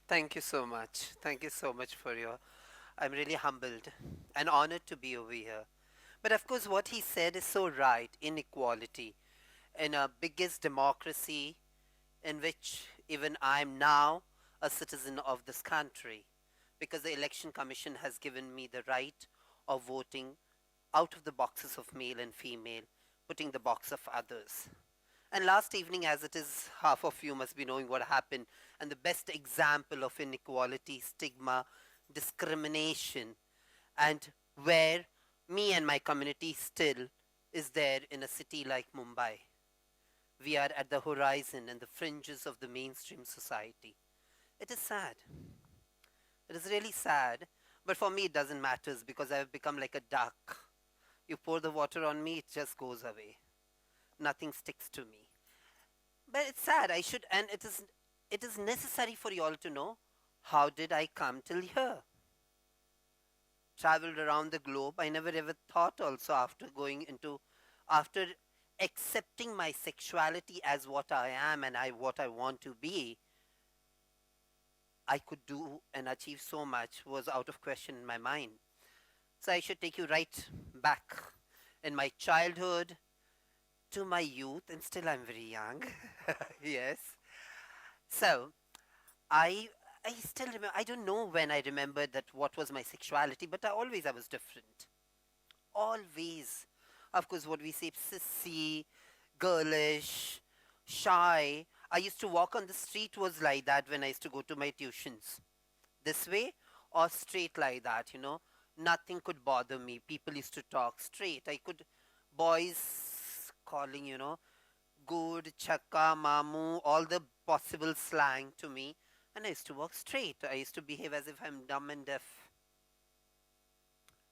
Thank you so much. Thank you so much for your. I'm really humbled and honored to be over here. But of course, what he said is so right. Inequality in a biggest democracy in which even I'm now a citizen of this country because the Election Commission has given me the right of voting out of the boxes of male and female, putting the box of others. And last evening, as it is, half of you must be knowing what happened, and the best example of inequality, stigma, discrimination, and where me and my community still is there in a city like Mumbai. We are at the horizon and the fringes of the mainstream society. It is sad. It is really sad. But for me, it doesn't matter because I have become like a duck. You pour the water on me, it just goes away. Nothing sticks to me. But it's sad. I should, and it is necessary for you all to know how did I come till here. Traveled around the globe. I never ever thought also after accepting my sexuality as what I am and what I want to be, I could do and achieve so much was out of question in my mind. So I should take you right back in my childhood to my youth, and still I'm very young. Yes. So I I still remember. I don't know when I remembered that what was my sexuality, but I was different. Always. Of course, what we say, sissy, girlish, shy. I used to walk on the street was like that when I used to go to my tuitions. This way or straight like that. Nothing could bother me. People used to talk straight. Boys calling, good, chakka, mamu, all the possible slang to me. And I used to walk straight. I used to behave as if I'm dumb and deaf.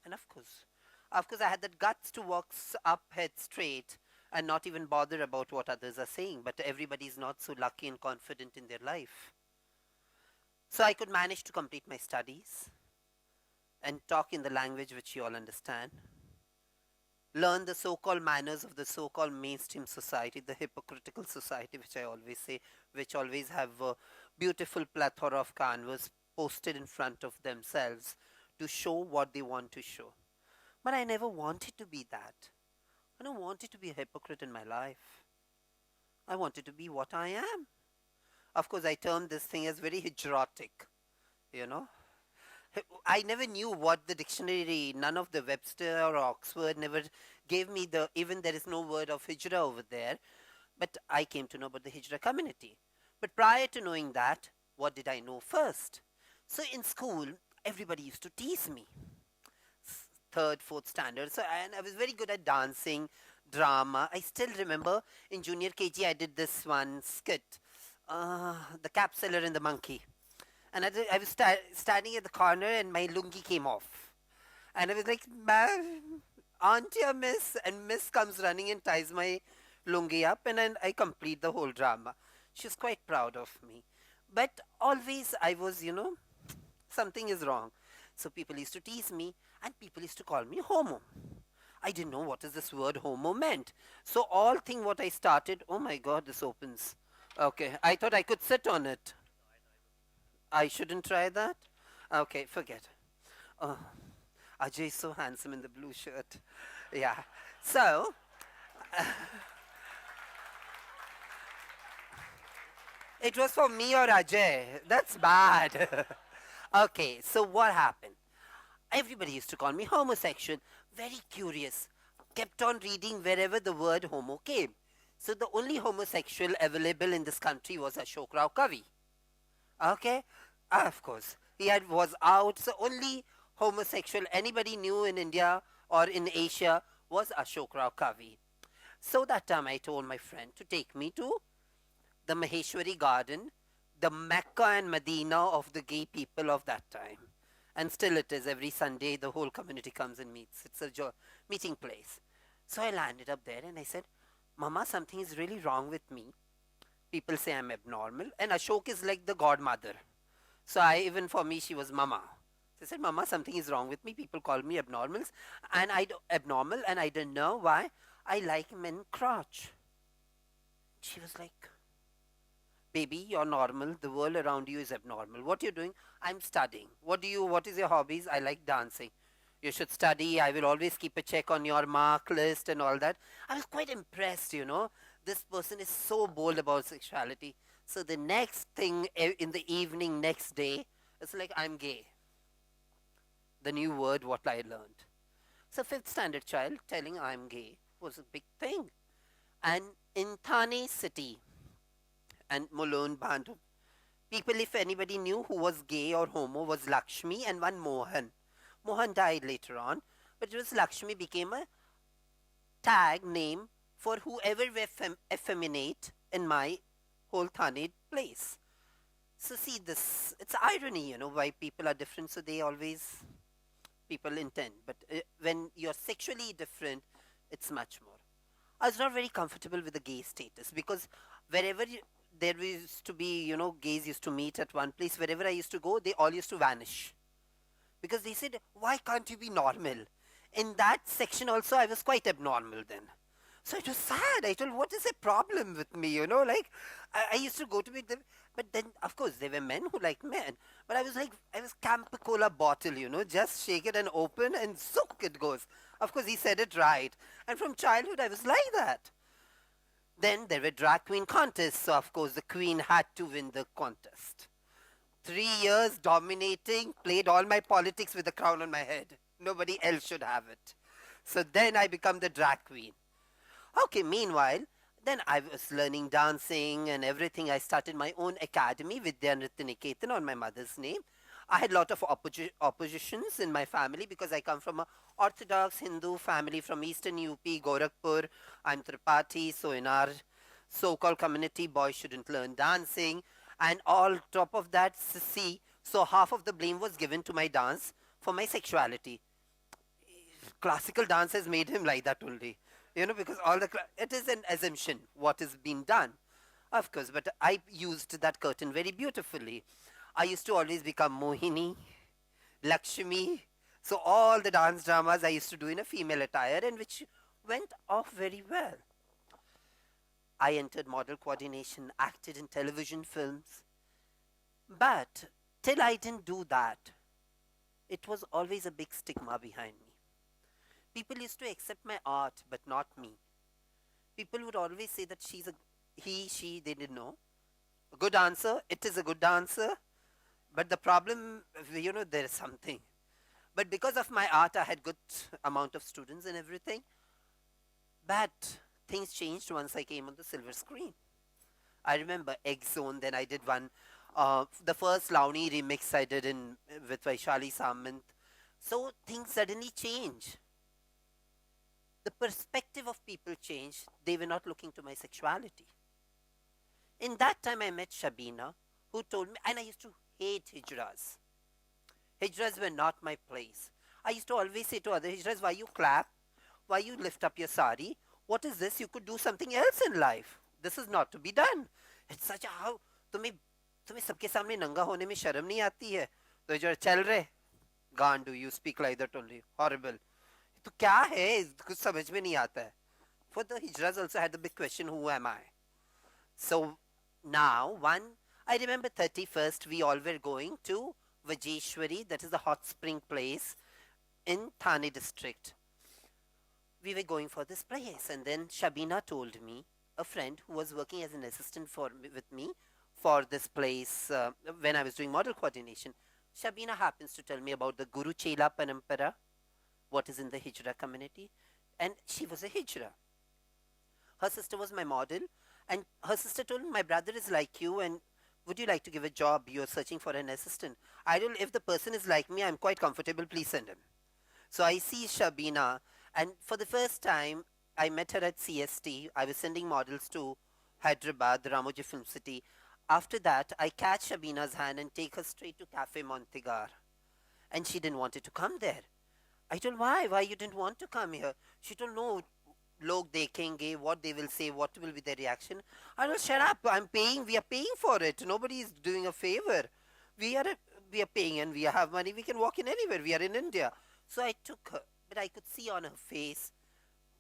And of course, I had that guts to walk up head straight and not even bother about what others are saying. But everybody is not so lucky and confident in their life. So I could manage to complete my studies and talk in the language which you all understand. Learn the so called manners of the so called mainstream society, the hypocritical society, which I always say, which always have a beautiful plethora of canvas posted in front of themselves to show what they want to show. But I never wanted to be that. I don't want it to be a hypocrite in my life. I wanted to be what I am. Of course, I term this thing as very hijrotic, you know. I never knew what the dictionary, none of the Webster or Oxford never gave me even there is no word of hijra over there. But I came to know about the hijra community. But prior to knowing that, what did I know first? So in school, everybody used to tease me. Third, fourth standard. And I was very good at dancing, drama. I still remember in junior KG, I did this one skit, the cap seller and the monkey. And I was standing at the corner and my lungi came off. And I was like, auntie or miss? And miss comes running and ties my lungi up and then I complete the whole drama. She's quite proud of me. But always I was, something is wrong. So people used to tease me and people used to call me homo. I didn't know what is this word homo meant. So all thing what I started, oh my god, this opens. Okay, I thought I could sit on it. I shouldn't try that? Okay, forget. Oh, Ajay is so handsome in the blue shirt. Yeah. So, it was for me or Ajay. That's bad. Okay, so what happened? Everybody used to call me homosexual. Very curious. Kept on reading wherever the word homo came. So the only homosexual available in this country was Ashok Rao Kavi. Okay? Of course. Was out. So only homosexual anybody knew in India or in Asia was Ashok Rao Kavi. So that time I told my friend to take me to the Maheshwari garden, the Mecca and Medina of the gay people of that time. And still it is. Every Sunday the whole community comes and meets. It's a meeting place. So I landed up there and I said, Mama, something is really wrong with me. People say I'm abnormal. And Ashok is like the godmother. So even for me, she was Mama. So I said, Mama, something is wrong with me. People call me abnormals. And abnormal and I don't know why. I like men crotch. She was like, Baby, you're normal. The world around you is abnormal. What you're doing? I'm studying. What is your hobbies? I like dancing. You should study. I will always keep a check on your mark list and all that. I was quite impressed. This person is so bold about sexuality. So the next thing in the evening, next day, it's like I'm gay. The new word, what I learned. So fifth standard child telling I'm gay was a big thing. And in Thane city and Mulund, Bandhu, people, if anybody knew who was gay or homo, was Lakshmi and one Mohan. Mohan died later on, but it was Lakshmi became a tag name for whoever were effeminate in my whole Thane place. So see this, it's irony, why people are different. So they always people intend, but when you're sexually different, it's much more. I was not very comfortable with the gay status because wherever there used to be, gays used to meet at one place. Wherever I used to go, they all used to vanish because they said, "Why can't you be normal?" In that section, also, I was quite abnormal then. So it was sad. I told, what is the problem with me? Like I used to go to meet them, but then of course there were men who liked men. But I was like, I was Camp Cola bottle, just shake it and open and soak it goes. Of course, he said it right. And from childhood, I was like that. Then there were drag queen contests, so of course the queen had to win the contest. 3 years dominating, played all my politics with a crown on my head. Nobody else should have it. So then I become the drag queen. Okay, meanwhile, then I was learning dancing and everything. I started my own academy, Vidya Nritya Niketan, on my mother's name. I had a lot of oppositions in my family because I come from a Orthodox Hindu family from Eastern UP, Gorakhpur. I'm Tripathi, so in our so-called community, boys shouldn't learn dancing. And all top of that, see, so half of the blame was given to my dance for my sexuality. Classical dance has made him like that only. Because it is an assumption what is being done, of course. But I used that curtain very beautifully. I used to always become Mohini, Lakshmi. So all the dance dramas I used to do in a female attire, and which went off very well. I entered model coordination, acted in television films. But till I didn't do that, it was always a big stigma behind me. People used to accept my art, but not me. People would always say that she, they didn't know. A good answer, it is a good answer. But the problem, there is something. But because of my art, I had good amount of students and everything. But things changed once I came on the silver screen. I remember X Zone, then I did one, the first Launi remix I did with Vaishali Samant. So things suddenly change. The perspective of people changed. They were not looking to my sexuality. In that time, I met Shabina, who told me, and I used to hate hijras. Hijras were not my place. I used to always say to other hijras, why you clap? Why you lift up your sari? What is this? You could do something else in life. This is not to be done. It's such a how तुम्हें सबके सामने नंगा होने में शर्म नहीं आती है तो जो चल रहे गांडू you speak like that only horrible तो क्या है कुछ समझ में नहीं आता है for the hijras also had the big question who am I so now I remember 31st we all were going to Vajeshwari, that is the hot spring place in Thane district. We were going for this place and then Shabina told me, a friend who was working as an assistant with me for this place when I was doing model coordination. Shabina happens to tell me about the Guru Chela Parampara, what is in the Hijra community, and she was a Hijra. Her sister was my model, and her sister told me, my brother is like you, and would you like to give a job? You're searching for an assistant. I don't, if the person is like me, I'm quite comfortable, please send him. So I see Shabina, and for the first time, I met her at CST. I was sending models to Hyderabad, the Ramoji Film City. After that, I catch Shabina's hand and take her straight to Cafe Montegar. And she didn't want it to come there. I told, why you didn't want to come here? She told, no, log dekhenge, what they will say, what will be their reaction. I told, shut up, I'm paying, we are paying for it. Nobody is doing a favor. We are paying and we have money, we can walk in anywhere, we are in India. So I took her, but I could see on her face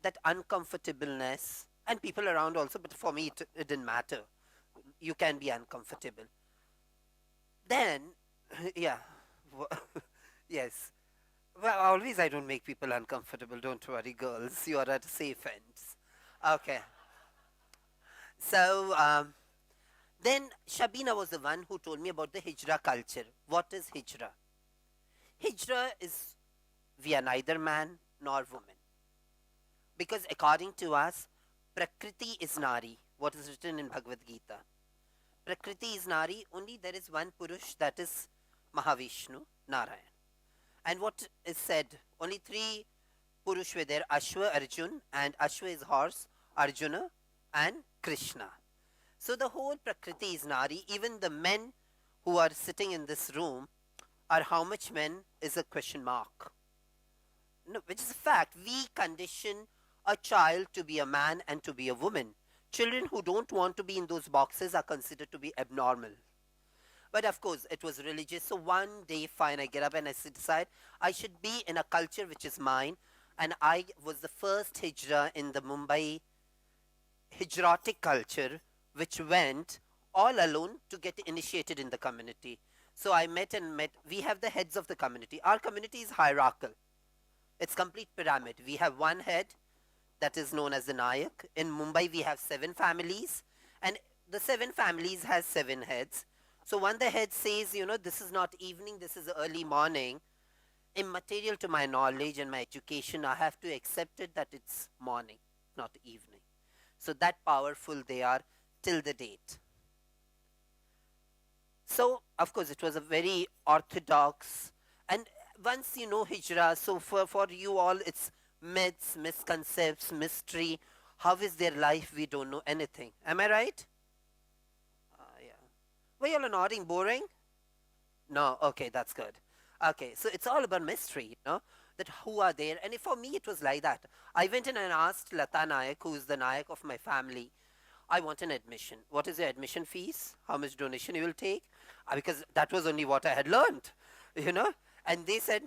that uncomfortableness and people around also, but for me it didn't matter. you can be uncomfortable. Then, yeah, yes. Well, always I don't make people uncomfortable. Don't worry, girls. You are at a safe end. Okay. So, then Shabina was the one who told me about the Hijra culture. What is Hijra? Hijra is we are neither man nor woman. Because according to us, Prakriti is Nari, what is written in Bhagavad Gita. Prakriti is Nari, only there is one Purush, that is Mahavishnu, Narayan. And what is said, only three Purush were there, Ashwa, Arjun, and Ashwa is horse, Arjuna, and Krishna. So the whole Prakriti is Nari. Even the men who are sitting in this room are how much men is a question mark. No, which is a fact. We condition a child to be a man and to be a woman. Children who don't want to be in those boxes are considered to be abnormal. But of course, it was religious. So one day, fine, I get up and I decide I should be in a culture which is mine. And I was the first hijra in the Mumbai hijratic culture, which went all alone to get initiated in the community. So I met. We have the heads of the community. Our community is hierarchical. It's complete pyramid. We have one head that is known as the Nayak. In Mumbai, we have 7 families, and the 7 families has 7 heads. So when the head says, this is not evening, this is early morning, immaterial to my knowledge and my education, I have to accept it that it's morning, not evening. So that powerful they are till the date. So, of course, it was a very orthodox, and once you know Hijra, so for you all, it's myths, misconceptions, mystery. How is their life? We don't know anything. Am I right? Yeah. Were you all nodding? Boring? No. Okay, that's good. Okay, so it's all about mystery, that who are there. And for me, it was like that. I went in and asked Lata Nayak, who is the Nayak of my family, I want an admission. What is the admission fees? How much donation you will take? Because that was only what I had learned, And they said,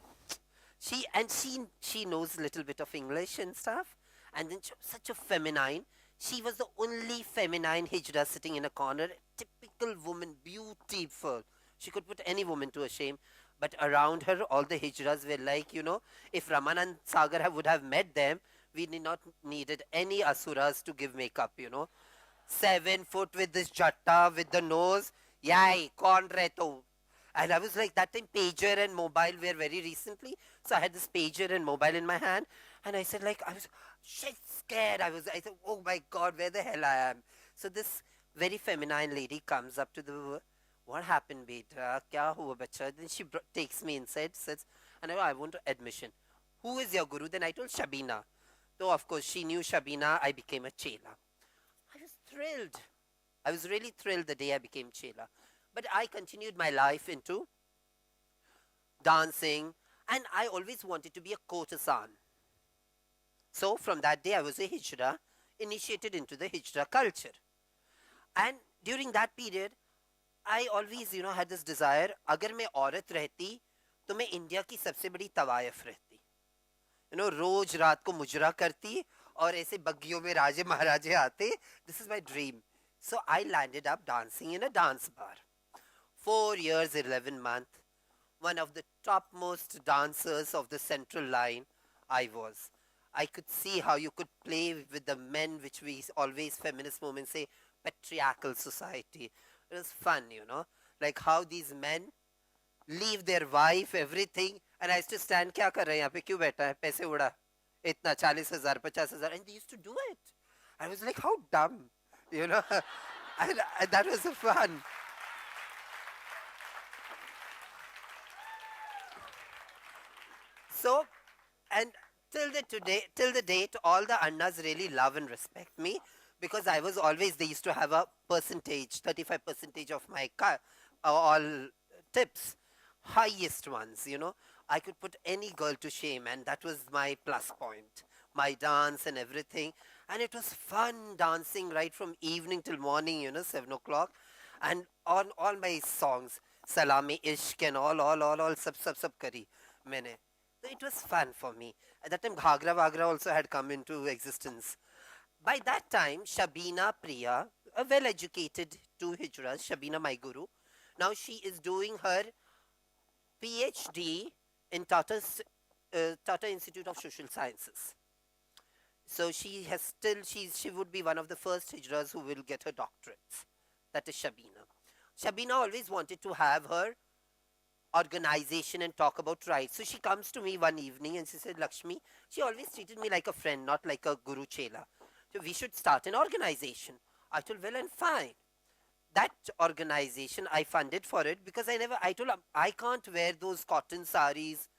she knows a little bit of English and stuff. And then such a feminine. She was the only feminine hijra sitting in a corner. Typical woman, beautiful. She could put any woman to a shame. But around her, all the hijras were like, if Ramanand Sagar would have met them, we did not needed any asuras to give makeup, 7 foot with this jatta, with the nose. Yay, kaun reto. And I was like, that time pager and mobile were very recently. So I had this pager and mobile in my hand. And I said, I was shit scared. I said, oh my God, where the hell I am. So this very feminine lady comes up to the, what happened, beta? Kya hua, bacha? Then she takes me inside, says, and I want admission. Who is your guru? Then I told Shabina. Though, of course, she knew Shabina, I became a chela. I was thrilled. I was really thrilled the day I became chela. But I continued my life into dancing, and I always wanted to be a courtesan. So from that day, I was a hijra, initiated into the hijra culture. And during that period, I always, had this desire, अगर मैं औरत रहती, तो मैं India की सबसे बड़ी तवायफ रहती. रोज रात को मुजरा करती, और ऐसे बग्गियों में राजे महाराजे आते. This is my dream. So I landed up dancing in a dance bar. 4 years, 11 months. One of the topmost dancers of the central line, I was. I could see how you could play with the men, which we always, feminist movement say, patriarchal society. It was fun, like how these men leave their wife, everything, and I used to stand, क्या कर रहे हैं यहाँ पे, क्यों बैठा है, पैसे उड़ा, इतना 40,000, 50,000, and they used to do it. I was like, how dumb, and that was so fun. So, and till the date, all the annas really love and respect me, because I was always, they used to have a percentage, 35% of my all tips, highest ones, I could put any girl to shame, and that was my plus point, my dance and everything. And it was fun dancing right from evening till morning, 7 o'clock, and on all my songs, Salami Ishq and all, sab kari maine. So it was fun for me. At that time, Ghagra Vagra also had come into existence. By that time, Shabina, Priya, a well-educated two hijras, Shabina, my guru. Now she is doing her PhD in Tata Institute of Social Sciences. So she would be one of the first hijras who will get her doctorates. That is Shabina. Shabina always wanted to have her organization and talk about rights. So she comes to me one evening and she said, Lakshmi, she always treated me like a friend, not like a guru chela. So we should start an organization. I told, well and fine. That organization, I funded for it because I told her, I can't wear those cotton saris,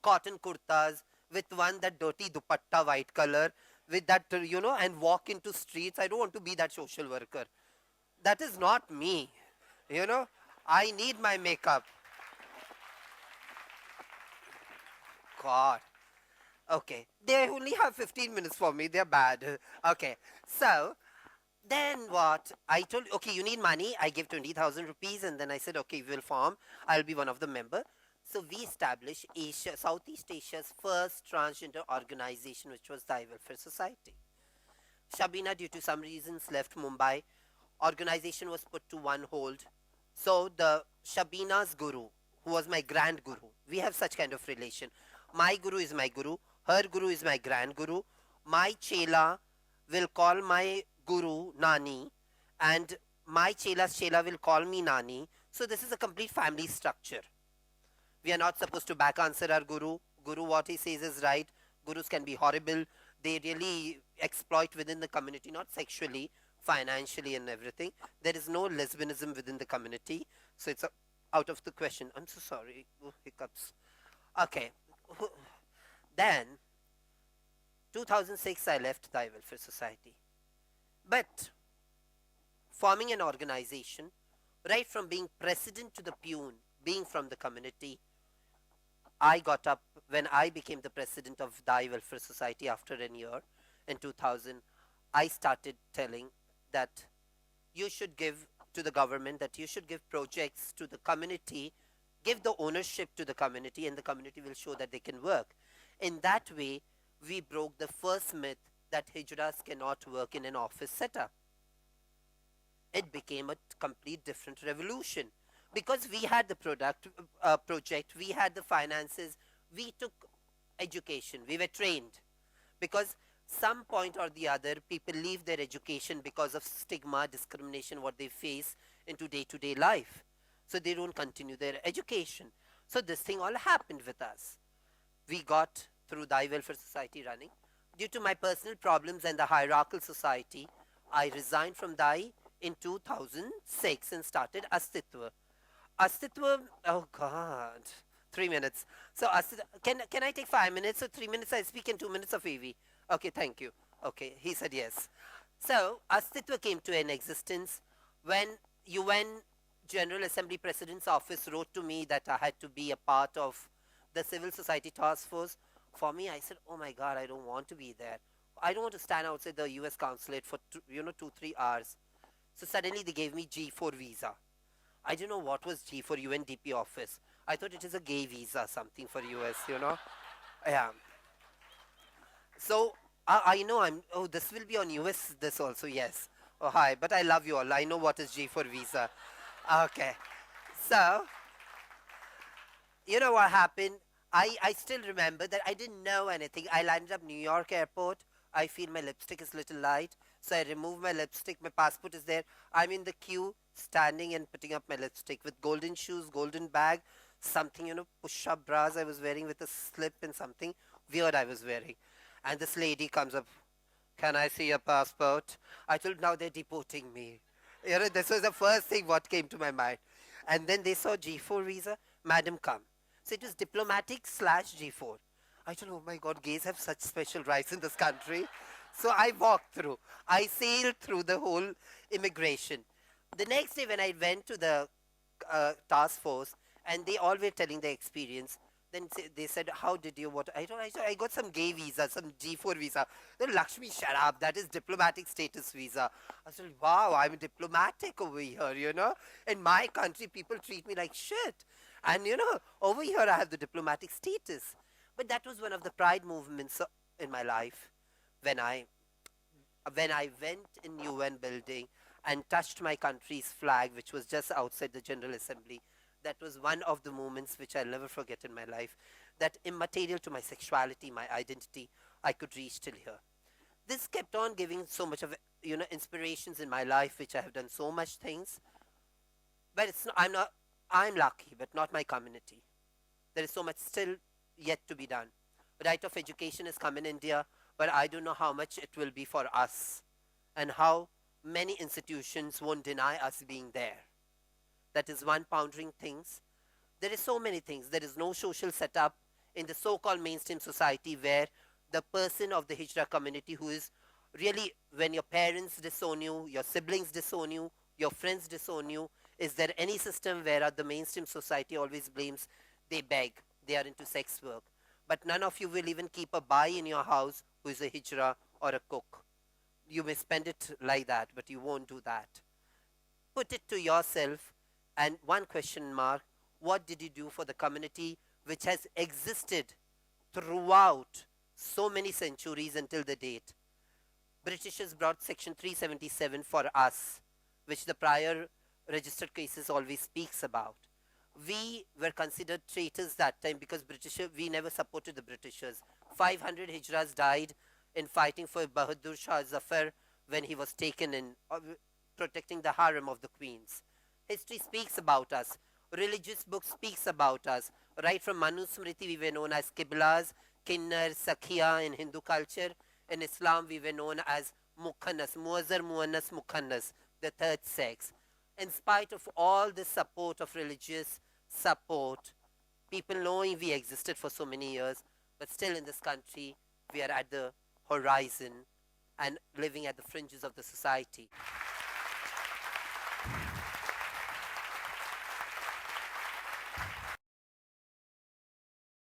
cotton kurtas with that dirty dupatta white color, with that, and walk into streets. I don't want to be that social worker. That is not me. You know, I need my makeup. God. Okay. They only have 15 minutes for me. They're bad. Okay. So, then what? I told, okay, you need money. I give 20,000 rupees. And then I said, okay, we will form. I'll be one of the member. So we established Southeast Asia's first transgender organization, which was the I Welfare Society. Shabina, due to some reasons, left Mumbai. Organization was put to one hold. So the Shabina's guru, who was my grand guru, we have such kind of relation. My guru is my guru. Her guru is my grand guru. My chela will call my guru Nani, and my chela's chela will call me Nani. So this is a complete family structure. We are not supposed to back answer our guru. Guru, what he says is right. Gurus can be horrible. They really exploit within the community, not sexually, financially, and everything. There is no lesbianism within the community. So it's out of the question. I'm so sorry. Oh, hiccups. Okay. Then, 2006, I left the I Welfare Society. But forming an organization, right from being president to the peon, being from the community, I got up when I became the president of the I Welfare Society after a year in 2000. I started telling that you should give to the government, that you should give projects to the community, give the ownership to the community, and the community will show that they can work. In that way, we broke the first myth that hijras cannot work in an office setup. It became a complete different revolution because we had the project, we had the finances, we took education, we were trained. Because some point or the other, people leave their education because of stigma, discrimination, what they face into day-to-day life. So they don't continue their education. So this thing all happened with us. We got through the I Welfare Society running. Due to my personal problems and the hierarchical society, I resigned from DAI in 2006 and started Astitva. Astitva, oh God, 3 minutes. So Astitva, can I take 5 minutes? So 3 minutes I speak and 2 minutes of AV. Okay, thank you. Okay, he said yes. So Astitva came to an existence when UN General Assembly President's office wrote to me that I had to be a part of the civil society task force. For me, I said, oh my God, I don't want to be there. I don't want to stand outside the US consulate for 2-3 hours. So suddenly they gave me G4 visa. I didn't know what was G for UNDP office. I thought it is a gay visa, something for US. Yeah. So I know this will be on US, this also, yes. Oh, hi, but I love you all. I know what is G4 visa. Okay. So, you know what happened? I still remember that I didn't know anything. I landed up New York airport. I feel my lipstick is a little light. So I remove my lipstick. My passport is there. I'm in the queue, standing and putting up my lipstick with golden shoes, golden bag, something, push-up bras I was wearing with a slip and something weird I was wearing. And this lady comes up, can I see your passport? I told, now they're deporting me. This was the first thing what came to my mind. And then they saw G4 visa, madam come. So it was diplomatic / G4. I told, oh my God, gays have such special rights in this country. So I walked through. I sailed through the whole immigration. The next day when I went to the task force and they all were telling their experience, then they said, how did you, what? I got some gay visa, some G4 visa. Then Lakshmi, shut up, that is diplomatic status visa. I said, wow, I'm diplomatic over here. In my country, people treat me like shit. And over here I have the diplomatic status. But that was one of the pride movements in my life when I went in UN building and touched my country's flag, which was just outside the General Assembly. That was one of the moments which I'll never forget in my life. That immaterial to my sexuality, my identity, I could reach till here. This kept on giving so much of inspirations in my life, which I have done so much things. But it's not, I'm not. I'm lucky, but not my community. There is so much still yet to be done. Right of education has come in India, but I don't know how much it will be for us, and how many institutions won't deny us being there. That is one pondering things. There is so many things. There is no social setup in the so-called mainstream society where the person of the Hijra community who is really, when your parents disown you, your siblings disown you, your friends disown you, is there any system where the mainstream society always blames, they beg, they are into sex work. But none of you will even keep a bai in your house who is a Hijra or a cook. You may spend it like that, but you won't do that. Put it to yourself, and one question mark, what did you do for the community which has existed throughout so many centuries until the date? Britishers brought Section 377 for us, which the prior registered cases always speaks about. We were considered traitors that time because we never supported the Britishers. 500 Hijras died in fighting for Bahadur Shah Zafar when he was taken in, protecting the harem of the queens. History speaks about us. Religious books speaks about us. Right from Manu Smriti, we were known as Qiblas, Kinnar, Sakhiya in Hindu culture. In Islam, we were known as Mukhannas, Muazzar Muannas Mukhannas, the third sex. In spite of all this support of religious support, people knowing we existed for so many years, but still in this country, we are at the horizon and living at the fringes of the society.